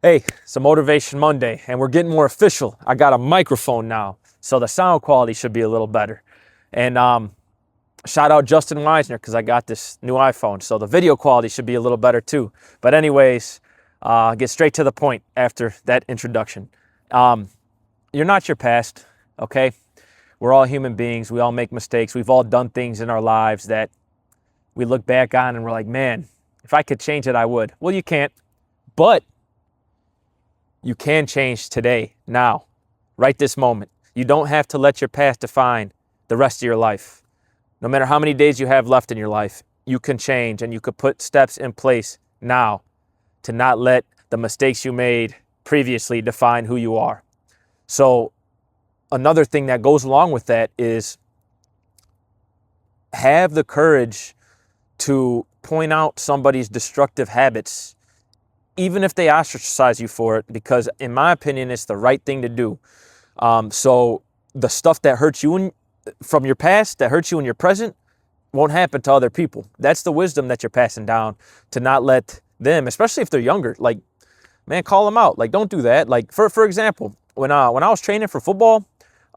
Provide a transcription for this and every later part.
Hey, it's a Motivation Monday, and we're getting more official. I got a microphone now, so the sound quality should be a little better. And shout out Justin Weisner, because I got this new iPhone, so the video quality should be a little better too. But anyways, get straight to the point after that introduction. You're not your past, okay? We're all human beings. We all make mistakes. We've all done things in our lives that we look back on and we're like, man, if I could change it, I would. Well, you can't, but you can change today, now, right this moment. You don't have to let your past define the rest of your life. No matter how many days you have left in your life, you can change, and you could put steps in place now to not let the mistakes you made previously define who you are. So another thing that goes along with that is have the courage to point out somebody's destructive habits, even if they ostracize you for it, because in my opinion, it's the right thing to do. So the stuff that hurts you from your past, that hurts you in your present, won't happen to other people. That's the wisdom that you're passing down, to not let them, especially if they're younger, like, man, call them out. Like, don't do that. Like, for example, when I was training for football,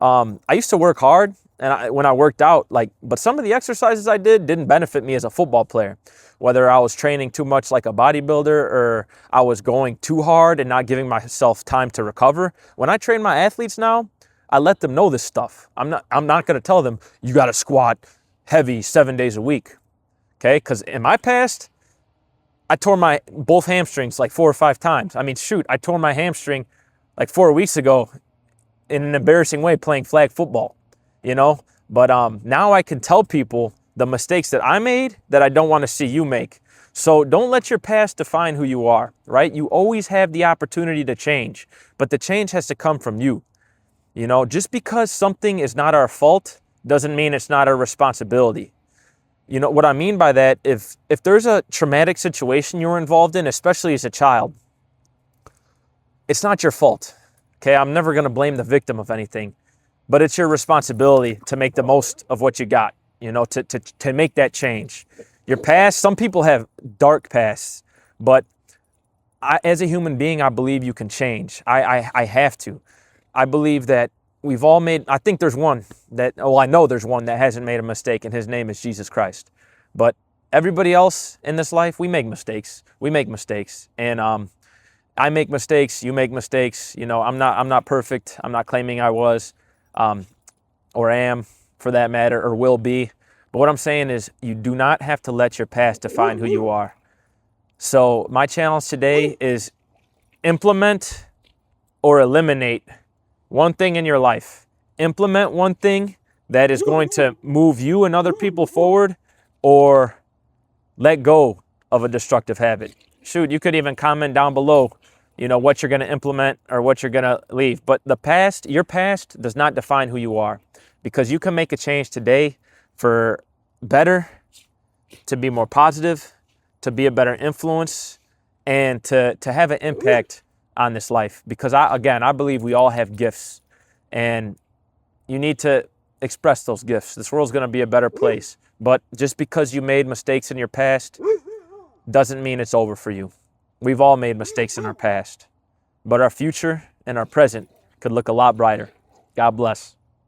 I used to work hard, and when I worked out, but some of the exercises I didn't benefit me as a football player. Whether I was training too much like a bodybuilder or I was going too hard and not giving myself time to recover. When I train my athletes now, I let them know this stuff. I'm not going to tell them, you got to squat heavy 7 days a week. Okay? Because in my past, I tore my both hamstrings like 4 or 5 times. I mean, shoot, I tore my hamstring like 4 weeks ago in an embarrassing way playing flag football, you know? But now I can tell people the mistakes that I made that I don't want to see you make. So don't let your past define who you are, right? You always have the opportunity to change, but the change has to come from you. You know, just because something is not our fault doesn't mean it's not our responsibility. You know what I mean by that? If there's a traumatic situation you were involved in, especially as a child, it's not your fault. Okay, I'm never going to blame the victim of anything, but it's your responsibility to make the most of what you got. You know, to make that change. Your past, some people have dark pasts, but as a human being, I believe you can change. I have to. I believe that we've all made, I think there's one I know there's one that hasn't made a mistake, and his name is Jesus Christ. But everybody else in this life, we make mistakes. We make mistakes. And I make mistakes, you make mistakes. You know, I'm not perfect. I'm not claiming I was or am, for that matter, or will be. But what I'm saying is you do not have to let your past define who you are. So my challenge today is implement or eliminate one thing in your life. Implement one thing that is going to move you and other people forward, or let go of a destructive habit. Shoot, you could even comment down below, you know, what you're going to implement or what you're going to leave. But your past does not define who you are. Because you can make a change today for better, to be more positive, to be a better influence, and to have an impact on this life. Because I believe we all have gifts, and you need to express those gifts. This world's going to be a better place. But just because you made mistakes in your past doesn't mean it's over for you. We've all made mistakes in our past, but our future and our present could look a lot brighter. God bless.